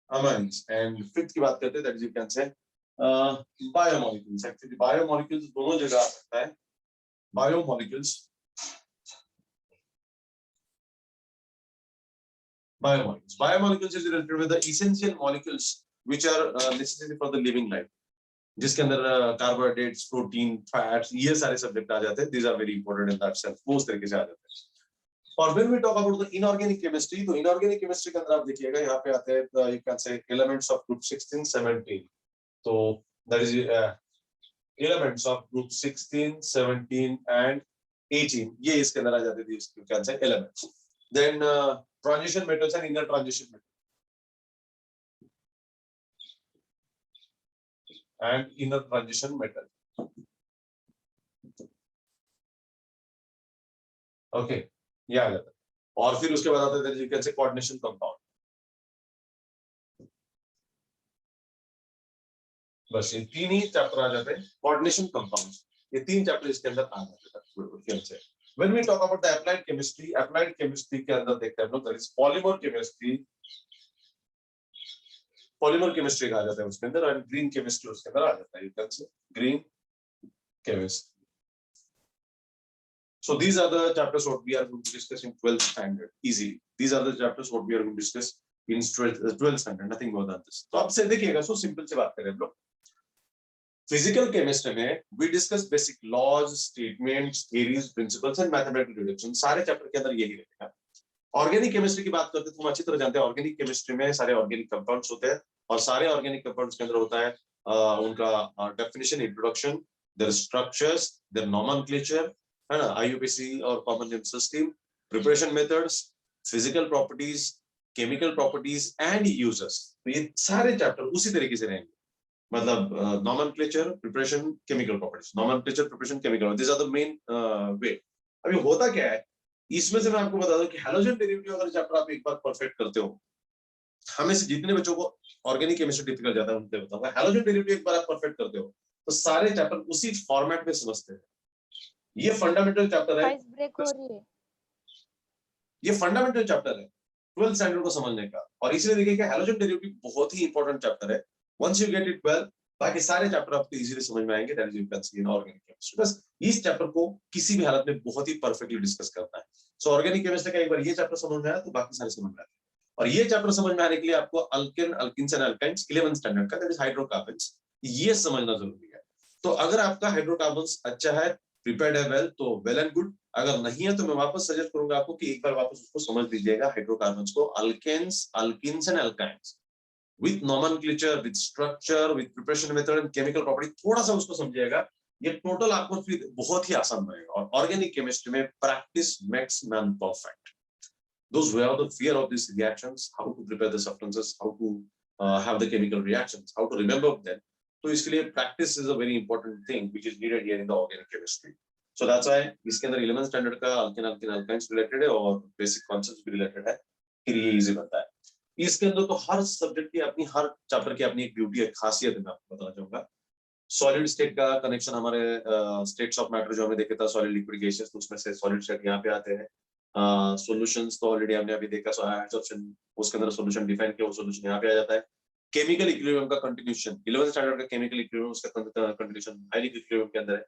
amines. And fifth की बात करते हैं दैट इज, यू कैन से बायोमोलिक्यूल्स। एक्चुअली बायोमोलिक्यूल्स दोनों जगह आ सकता है। Biomolecules, biomolecules, biomolecules is related with the essential molecules which are necessary for the living life, जिसके अंदर कार्बोहाइड्रेट्स, प्रोटीन, फैट्स ये सारे सब्जेक्ट आ जाते हैं। These are very important in that sense, वो उस तरीके से आ जाते हैं। और when we talk about the inorganic chemistry, तो इनऑर्गेनिक केमिस्ट्री के अंदर आप देखिएगा यहाँ पे आते हैं you can say elements of group 16, 17। तो that is elements of group 16, 17 and 18, ये इसके अंदर आ जाते हैं, you can say elements. Then transition metals and inner transition metals, and inner transition metal. Okay, ये आ जाता है। और फिर उसके बाद आते हैं कैसे कोऑर्डिनेशन कंपाउंड। बस ये तीन ही चैप्टर आ जाते हैं कोऑर्डिनेशन कंपाउंड्स, ये तीन चैप्टर इसके अंदर आ जाते हैं। When we talk about the applied chemistry के अंदर देखते हैं हम लोग, that is polymer chemistry कहा जाता है उसके अंदर, और ग्रीन केमिस्ट्री उसके अंदर आ जाता है, you can say green chemistry. So these are the chapters what we are going to discuss in 12th standard easily. These are the chapters what we are going to discuss in 12th standard, nothing more than this. तो आपसे देखिएगा, सो सिंपल से बात करें हम लोग। फिजिकल केमिस्ट्री में we discuss basic laws, statements, theories, principles and mathematical deduction, सारे चैप्टर के अंदर यही रहेगा। ऑर्गेनिक केमिस्ट्री की बात करते हैं तो हम अच्छी तरह जानते हैं, ऑर्गेनिक केमिस्ट्री में सारे ऑर्गेनिक कंपाउंड्स होते हैं, और सारे ऑर्गेनिक कंपाउंड्स के अंदर होता है उनका definition, introduction, their structures, their nomenclature, है ना, आईयूपीएसी और common name system, preparation methods, physical properties, chemical properties and users. तो ये सारे चैप्टर उसी तरीके से रहेंगे, मतलब nomenclature, preparation, chemical properties, nomenclature, preparation, chemical, this are the main way. अभी होता क्या है इसमें से, मैं आपको बता दूं कि हैलोजन डेरिवेटिव अगर चैप्टर आप एक बार परफेक्ट करते हो, हमें से जितने बच्चों को ऑर्गेनिक केमिस्ट्री डिफिकल्ट जाता है उनके बताऊंगा, हैलोजन डेरिवेटिव एक बार आप परफेक्ट करते हो तो सारे चैप्टर उसी फॉर्मेट में समझते हैं। ये फंडामेंटल चैप्टर है, ब्रेक हो रही है, ये फंडामेंटल चैप्टर है 12th स्टैंडर्ड को समझने का, और इसलिए देखिए कि हैलोजन डेरिवेटिव बहुत ही इंपॉर्टेंट चैप्टर है। Once you get it well, बाकी सारे चैप्टर आपको इजीली समझ में आएंगे, that is you can see in organic chemistry. बस इस चैप्टर को किसी भी हालत में बहुत ही परफेक्टली डिस्कस करना है। सो ऑर्गेनिक केमिस्ट्री का एक बार ये चैप्टर समझ में आया तो बाकी सारे समझ में आते हैं, और ये चैप्टर समझ में आने के लिए आपको alkane, alkenes and alkynes 11th standard का, दैट इज हाइड्रोकार्बन्स, ये समझना जरूरी है। तो अगर आपका हाइड्रोकार्बन्स अच्छा है, प्रिपेयर्ड है वेल, तो वेल एंड गुड। अगर नहीं है तो मैं वापस सजेस्ट करूंगा आपको कि एक बार वापस उसको समझ लीजिएगा, हाइड्रोकार्बन्स को, alkanes, alkenes and alkynes with nomenclature, with structure, with preparation method and chemical property, थोड़ा सा उसको समझिएगा, ये टोटल आपको फिर बहुत ही आसान रहेगा। और ऑर्गेनिक केमिस्ट्री में practice makes man perfect. Those who have the fear of these reactions, how to prepare the substances, how to have the chemical reactions, how to remember them, तो इसके लिए practice is a very important thing which is needed here in the organic chemistry. So that's why इसके अंदर 11th standard का alkene, alkene, alkynes related है और basic concepts भी related है, फिर ये easy बनता है। इसके अंदर तो हर सब्जेक्ट की अपनी, हर चैप्टर की अपनी एक ब्यूटी है, खासियत है, मैं आपको बताना चाहूंगा। सॉलिड स्टेट का कनेक्शन, हमारे स्टेट्स ऑफ मैटर जो हमने देखे था, सॉलिड, लिक्विड, गैसेस, तो उसमें से सॉलिड स्टेट यहाँ पे आते हैं। सॉल्यूशंस तो ऑलरेडी हमने अभी देखा, उसके अंदर सॉल्यूशन डिफाइन किया, वो सॉल्यूशन यहाँ पे आ जाता है। केमिकल इक्विलिब्रियम का कंटिन्यूएशन, 11th स्टैंडर्ड का केमिकल इक्विलिब्रियम, उसका कंटिन्यूएशन हाईली इक्विलिब्रियम के अंदर है।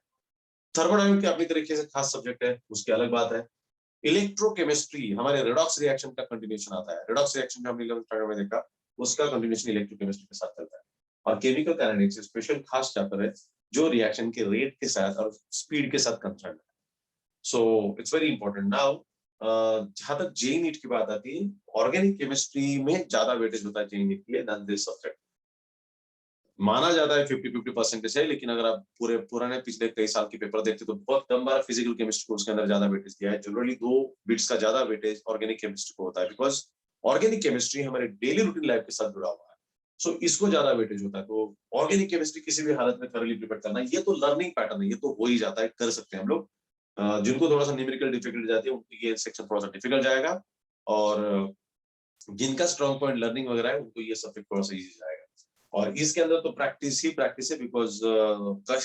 थर्मोडायनामिक्स की अपनी तरीके से खास सब्जेक्ट है, उसकी अलग बात है। इलेक्ट्रोकेमिस्ट्री हमारे रेडॉक्स रिएक्शन का कंटिन्यूएशन आता है, रेडॉक्स रिएक्शन जो हमने 11th स्टैंडर्ड में देखा, उसका कंटिन्यूएशन इलेक्ट्रोकेमिस्ट्री के साथ चलता है। और केमिकल काइनेटिक्स स्पेशल खास चैप्टर है जो रिएक्शन के रेट के साथ और स्पीड के साथ कंसर्न है। So it's very important. Now जहां तक जेई नीट की बात आती है, ऑर्गेनिक केमिस्ट्री में ज्यादा वेटेज होता है जेई नीट के लिए देन दिस सब्जेक्ट। माना जाता है 50-50% है, लेकिन अगर आप पूरे पुराने पिछले कई साल के पेपर देखते तो बहुत कम बार फिजिकल केमिस्ट्री को उसके अंदर ज्यादा वेटेज दिया है। जनरली 2 बिट्स का ज्यादा वेटेज ऑर्गेनिक केमिस्ट्री को होता है, बिकॉज ऑर्गेनिक केमिस्ट्री हमारे डेली रूटीन लाइफ के साथ जुड़ा हुआ है। सो इसको ज्यादा वेटेज होता है। तो ऑर्गेनिक केमिस्ट्री किसी भी हालत में थॉरली प्रिपेयर करना, ये तो लर्निंग पैटर्न है, ये तो हो ही जाता है, कर सकते हैं हम लोग। जिनको थोड़ा सा न्यूमेरिकल डिफिकल्टी जाती है उनको ये सेक्शन थोड़ा सा डिफिकल्ट जाएगा, और जिनका स्ट्रॉन्ग पॉइंट लर्निंग वगैरह है उनको ये सब्जेक्ट थोड़ा सा इजी जाएगा। और इसके अंदर तो प्रैक्टिस ही प्रैक्टिस है, बिकॉज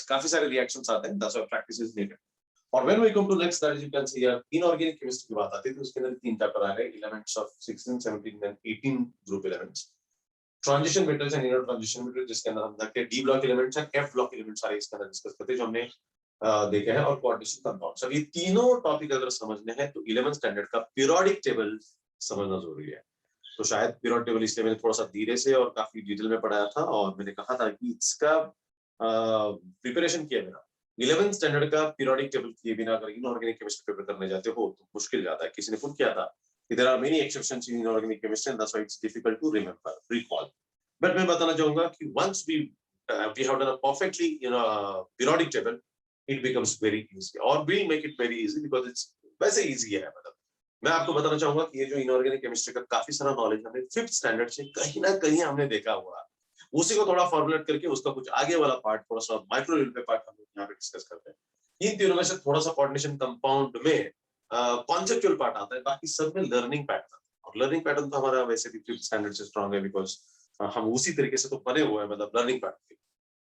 काफी सारे रिएक्शंस आते हैं, that's why practice is needed. और when we come to next, that is you can see here inorganic chemistry की बात आती है तो उसके अंदर 3 चैप्टर आ रहे हैं, elements of 16, 17 and 18 group elements, transition metals and inner transition metals, जिसके अंदर हम देखते हैं D block elements and F block elements सारे इसके अंदर डिस्कस करते हैं जो हमने देखे हैं, और कोऑर्डिनेशन कंपाउंड्स। अब ये तीनों टॉपिक अगर समझने हैं तो 11th स्टैंडर्ड का पीरियोडिक टेबल समझना जरूरी है। तो शायद पीरियोडिक टेबल इसलिए मैंने थोड़ा सा धीरे से और काफी डिटेल में पढ़ाया था, और मैंने कहा था कि इसका प्रिपरेशन किए बिना, 11th स्टैंडर्ड का पीरियोडिक टेबल किए बिना अगर इनऑर्गेनिक केमिस्ट्री पेपर करने जाते हो तो मुश्किल जाता है। किसी ने खुद किया था कि there are many exceptions in inorganic chemistry and that's why it's difficult to remember, recall. But मैं बताना चाहूंगा कि once we have done a perfectly periodic table, it becomes very easy, or will make it very easy because it's वैसे easy है। मतलब मैं आपको बताना चाहूंगा कि ये जो इनऑर्गेनिक केमिस्ट्री का काफी सारा नॉलेज हमें 5th स्टैंडर्ड से कहीं ना कहीं हमने देखा हुआ है, उसी को थोड़ा फॉर्मुलेट करके उसका कुछ आगे वाला पार्ट, थोड़ा सा माइक्रो लेवल पे पार्ट हम लोग यहाँ पे डिस्कस करते हैं। इन तीनों में से थोड़ा सा कोऑर्डिनेशन कंपाउंड में कॉन्सेप्चुअल पार्ट आता है, बाकी सब में लर्निंग पैटर्न। और लर्निंग पैटर्न तो हमारा वैसे भी 5th स्टैंडर्ड से स्ट्रांग है, बिकॉज हम उसी तरीके से तो बने हुए हैं, मतलब लर्निंग पैटर्न।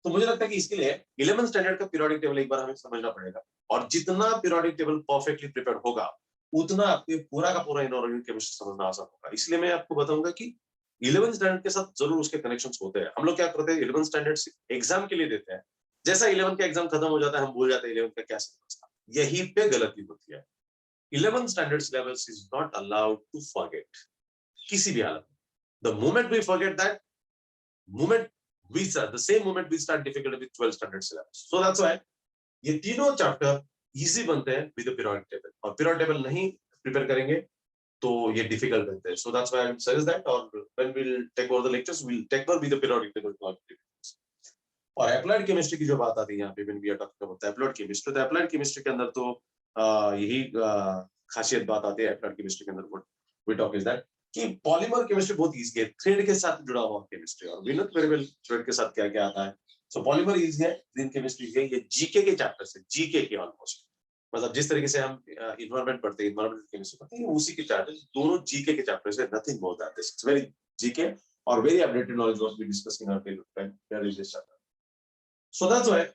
तो मुझे लगता है कि इसके लिए 11th स्टैंडर्ड का पीरियोडिक टेबल एक बार हमें समझना पड़ेगा, और जितना पीरियोडिक टेबल परफेक्टली प्रिपेयर्ड होगा उतना आपके पूरा का पूरा इनऑर्गेनिक केमिस्ट्री समझना आसान होगा। इसलिए मैं आपको बताऊंगा कि 11th स्टैंडर्ड के साथ जरूर उसके कनेक्शंस होते हैं। हम लोग क्या करते हैं, 11th स्टैंडर्ड एग्जाम के लिए देते हैं, जैसा 11th का एग्जाम खत्म हो जाता है हम भूल जाते हैं 11th का क्या सिलेबस था। यही पे गलती होती है। 11th standard syllabus is not allowed to forget किसी भी हालत में। The moment we forget that moment we start the same moment we start difficult with 12th standard syllabus. So that's why ये तीनों चैप्टर इजी बनते हैं विद द पीरियोडिक टेबल, और पीरियोडिक टेबल नहीं प्रिपेयर करेंगे तो ये डिफिकल्ट बनते हैं। So that's why I suggest that, और when we will take over the lectures we will take over with the periodic table. और एप्लाइड केमिस्ट्री की जो बात आती है यहाँ पे, when we are talking about applied chemistry, तो एप्लाइड केमिस्ट्री के अंदर तो यही खासियत बात आती है एप्लाइड केमिस्ट्री के अंदर। What we talk is that कि पॉलीमर केमिस्ट्री बहुत इजी है, थ्रेड के साथ जुड़ा हुआ केमिस्ट्री, और we know very well thread के साथ क्या क्या आता है। सो पॉलीमर इजी है, ग्रीन केमिस्ट्री है, ये जीके के चैप्टर से, जीके के ऑलमोस्ट, मतलब जिस तरीके से हम इन्वायरमेंट पढ़ते हैं, इन्वायरमेंटल केमिस्ट्री पढ़ते हैं, उसी के चैप्टर दोनों जीके के चैप्टर से, nothing more than this. It's very GK और very updated knowledge what we discuss in our this chapter. So that's why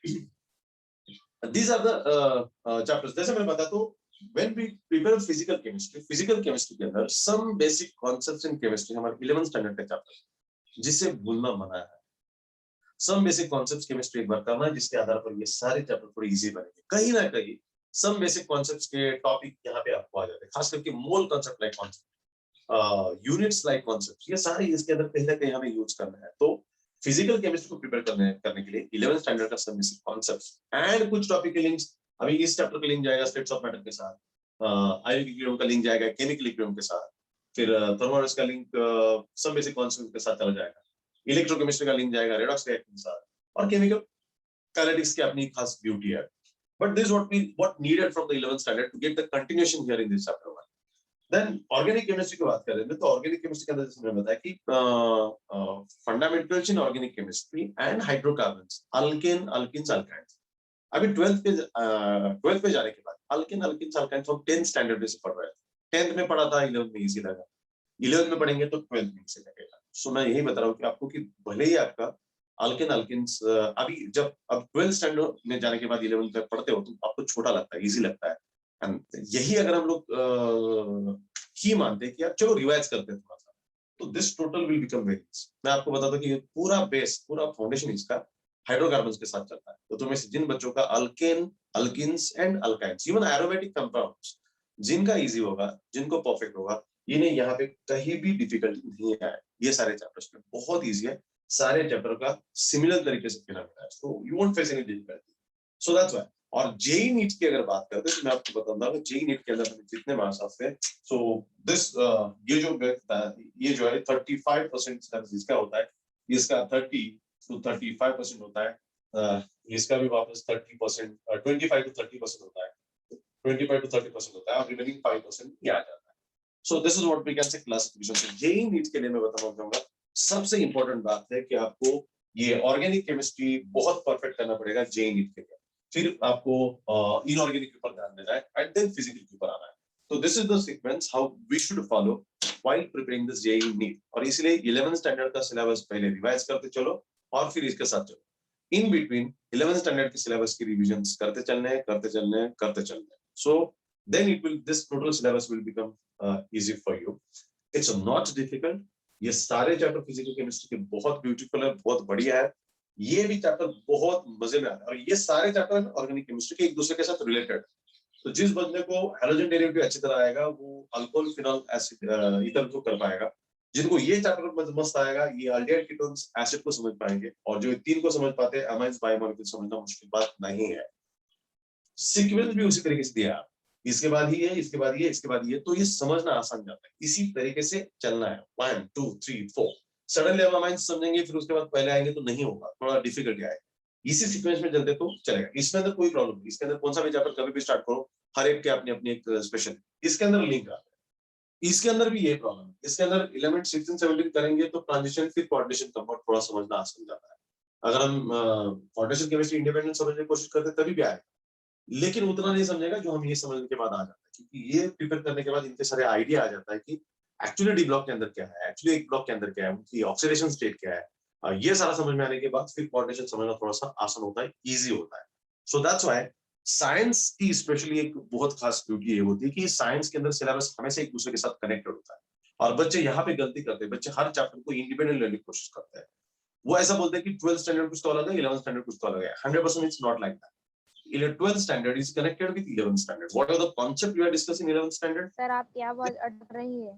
these are the chapters। जैसे मैं बता तो when we prepare physical chemistry के अंदर some basic concepts in chemistry, हमारे 11th स्टैंडर्ड का चैप्टर जिसे भूलना मना है। some basic concepts chemistry एक बार करना है, जिसके आधार पर ये सारे चैप्टर थोड़े इजी बनेंगे। कहीं ना कहीं some basic concepts के टॉपिक यहाँ पे आपको आ जाते हैं, खास करके mole concept like concept, units like concept, ये सारे इसके अंदर कहीं ना कहीं हमें यूज करना है। तो फिजिकल केमिस्ट्री को प्रिपेयर करने के लिए 11th स्टैंडर्ड का सब बेसिक कॉन्सेप्ट्स एंड कुछ टॉपिक के लिंक्स, अभी इस चैप्टर का लिंक जाएगा स्टेट्स ऑफ मैटर के साथ, आयोनिक इक्विलिब्रियम का लिंक जाएगा केमिकल इक्विलिब्रियम के साथ, फिर थर्मोडायनामिक्स का लिंक सब बेसिक कॉन्सेप्ट के साथ चला जाएगा, इलेक्ट्रोकेमिस्ट्री का लिंक जाएगा रेडॉक्स रिएक्शन के साथ, और केमिकल काइनेटिक्स की अपनी खास ब्यूटी है। But this what needed from the 11th standard to get the continuation here in this chapter 1। Then organic chemistry की बात करें तो ऑर्गेनिक केमिस्ट्री के अंदर जैसे मैंने बताया कि fundamentals in organic chemistry and hydrocarbons, alkane alkenes alkynes. अभी 12th पे जाने के बाद अल्केन अल्किन्स अल्काइन्स हम 10th स्टैंडर्ड में से पढ़ रहे थे। 10th में पढ़ा था, 11th में इजी लगा, 11th में पढ़ेंगे तो 12th में इजी लगेगा। सो मैं यही बता रहा हूँ कि आपको कि भले ही आपका अल्केन अल्किन्स अभी जब अब 12th स्टैंडर्ड में जाने के बाद 11th में पढ़ते हो तो आपको छोटा लगता है, इजी लगता है। यही अगर हम लोग ही मानते हैं कि यार चलो रिवाइज करते हैं थोड़ा सा, तो this total will become very easy. मैं आपको बता दूं कि पूरा बेस, पूरा फाउंडेशन इसका हाइड्रोकार्बन्स के साथ चलता है। तो तुम्हें जिन बच्चों का alkane alkenes and alkynes, even aromatic compounds जिनका इजी होगा, जिनको परफेक्ट होगा, इन्हें यहाँ पे कहीं भी डिफिकल्टी नहीं है। ये सारे चैप्टर्स में बहुत इजी है, सारे चैप्टर का सिमिलर तरीके से फिर है, so you won't face any difficulty. So that's why. और जेई नीट की अगर बात करते हैं तो मैं आपको बताऊंगा कि जेई नीट के अंदर हमें जितने मार्क्स आते हैं, सो दिस ये जो है 35% इसका होता है, इसका 30 to 35% होता है, इसका भी वापस 30%, 25 to 30% होता है, 25 to 30% होता है, और रिमेनिंग 5% ये आ जाता है। So this is what we can say classification. JEE NEET के लिए मैं बताना चाहूंगा सबसे इंपॉर्टेंट बात है कि आपको ये ऑर्गेनिक केमिस्ट्री बहुत परफेक्ट करना पड़ेगा जेई नीट के लिए, फिर आपको इनऑर्गेनिक के ऊपर ध्यान देना है, एंड देन फिजिकल के ऊपर आना है। तो this is the sequence how we should follow while preparing this JEE NEET. और इसलिए 11th स्टैंडर्ड का सिलेबस पहले रिवाइज करते चलो और फिर इसके साथ चलो। इन बिटवीन 11th स्टैंडर्ड के सिलेबस की रिविजन करते चलने। So then it will, this total syllabus will become easy for you. It's not difficult. ये सारे चैप्टर फिजिकल केमिस्ट्री के बहुत ब्यूटीफुल है, बहुत बढ़िया है। ये भी चैप्टर बहुत मजे में आता है, और ये सारे चैप्टर ऑर्गेनिक केमिस्ट्री के एक दूसरे के साथ रिलेटेड। तो जिस बंदे को हैलोजन डेरिवेटिव अच्छी तरह आएगा वो अल्कोहल फिनॉल एसिड ईथर को कर पाएगा। जिनको ये चैप्टर मस्त आएगा ये एल्डिहाइड कीटोन्स एसिड को समझ पाएंगे, और जो तीन को समझ पाते हैं अमाइन्स बायोमॉलिक्यूल समझना मुश्किल बात नहीं है। सीक्वेंस भी उसी तरीके से दिया, इसके बाद ही है, इसके बाद ये, इसके बाद ये, तो ये समझना आसान जाता है। इसी तरीके से चलना है, 1 2 3 4। सडनली हम अमाइंस समझेंगे फिर उसके बाद पहले आएंगे तो नहीं होगा, थोड़ा डिफिकल्टी आएगी। इसी सीक्वेंस में चलते तो चलेगा, इसमें अंदर कोई प्रॉब्लम नहीं। इसके अंदर कौन सा भी चैप्टर कभी भी स्टार्ट करो, हर एक के अपनी अपनी एक स्पेशल, इसके अंदर लिंक आता है। इसके अंदर भी ये प्रॉब्लम है, इसके अंदर एलिमेंट 16 17 करेंगे तो ट्रांजिशन फिर कोऑर्डिनेशन कंपाउंड थोड़ा समझना आसान हो जाता है। अगर हम कोऑर्डिनेशन केमिस्ट्री इंडिपेंडेंट समझने की कोशिश करते तभी भी आएगा, लेकिन उतना नहीं समझेगा जो हम ये समझने के बाद आ जाता है, क्योंकि ये प्रिपेयर करने के बाद इनके सारे आइडिया आ जाता है कि एक्चुअली डी ब्लॉक के अंदर क्या है, एक्चुअली एक ब्लॉक के अंदर क्या है, उनकी ऑक्सीडेशन स्टेट क्या है। ये सारा समझ में आने के बाद फिर कोऑर्डिनेशन समझना थोड़ा सा आसान होता है, इजी होता है। सो दैट्स व्हाई साइंस की स्पेशली एक बहुत खास ब्यूटी ये होती है कि साइंस के अंदर सिलेबस हमेशा एक दूसरे के साथ कनेक्टेड होता है, और बच्चे यहाँ पे गलती करते हैं, बच्चे हर चैप्टर को इंडिपेंडेंट लेने की कोशिश करते हैं। वो ऐसा बोलते हैं कि 12th स्टैंडर्ड कुछ तो अलग है, 11th स्टैंडर्ड कुछ तो अलग है। 100% it's not like that. 12th standard is connected with 11th standard. What are the concept we are discussing in 11th standard? Sir आपकी आवाज अटक रही है।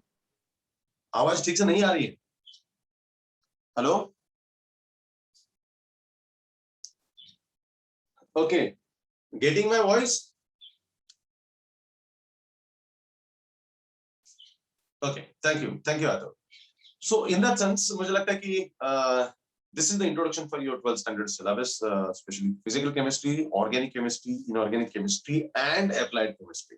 आवाज ठीक से नहीं आ रही है? Hello? Okay, getting my voice? Okay, thank you, Atul. So in that sense, मुझे लगता है कि this is the introduction for your 12th standard syllabus, especially physical chemistry, organic chemistry, inorganic chemistry, and applied chemistry.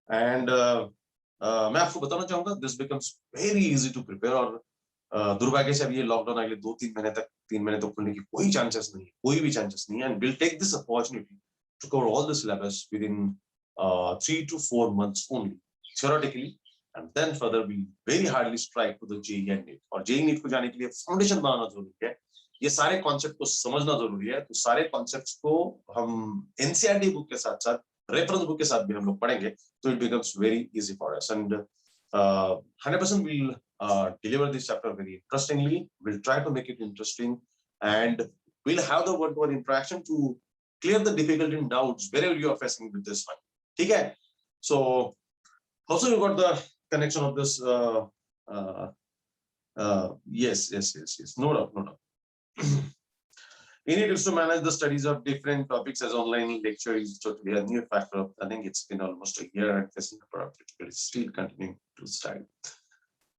And मैं आपको बताना चाहूंगा, this becomes very easy to prepare, और दुर्भाग्य से अब ये लॉकडाउन अगले 2-3 महीने तक, 3 महीने तक खुलने की कोई चांसेस नहीं है, कोई भी चांसेस नहीं है, and we'll take this opportunity to cover all the syllabus within 3 to 4 months only, theoretically, and then further we very hardly strike to the JEE and NEET. और JEE NEET को जाने के लिए फाउंडेशन बनाना जरूरी है, ये सारे कॉन्सेप्ट को समझना जरूरी है। तो सारे कॉन्सेप्ट्स को हम एनसीईआरटी बुक के साथ साथ रेफरेंस बुक के साथ भी हम लोग पढ़ेंगे, तो it becomes very easy for us, and 100% we'll deliver this chapter very interestingly. We'll try to make it interesting, and we'll have the one-to-one interaction to clear the difficulty and doubts wherever you are facing with this one. ठीक है? So also you got the connection of this. Yes. No doubt. We need to manage the studies of different topics as online lecture is totally a new factor of learning. It's been almost a year and facing the product is still continuing to study.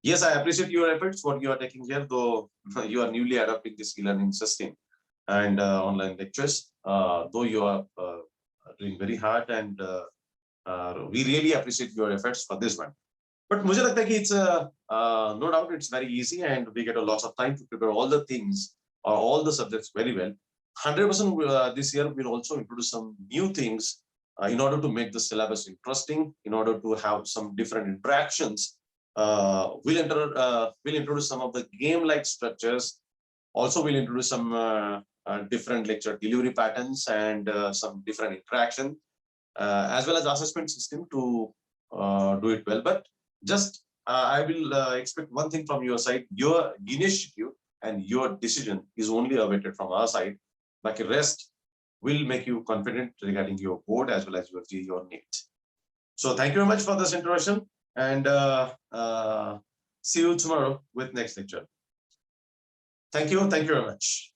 Yes, I appreciate your efforts, what you are taking here, though you are newly adopting this e-learning system and online lectures, though you are doing very hard, and we really appreciate your efforts for this one. But मुझे लगता है कि it's no doubt it's very easy, and we get a lot of time to prepare all the things or all the subjects very well. 100% this year we'll also introduce some new things in order to make the syllabus interesting, in order to have some different interactions. We'll introduce some of the game-like structures. Also, we'll introduce some different lecture delivery patterns and some different interaction, as well as assessment system to do it well. But just I will expect one thing from your side: your initiative and your decision is only awaited from our side. But the rest will make you confident regarding your board as well as your NEET. So thank you very much for this introduction, and see you tomorrow with next lecture. Thank you very much.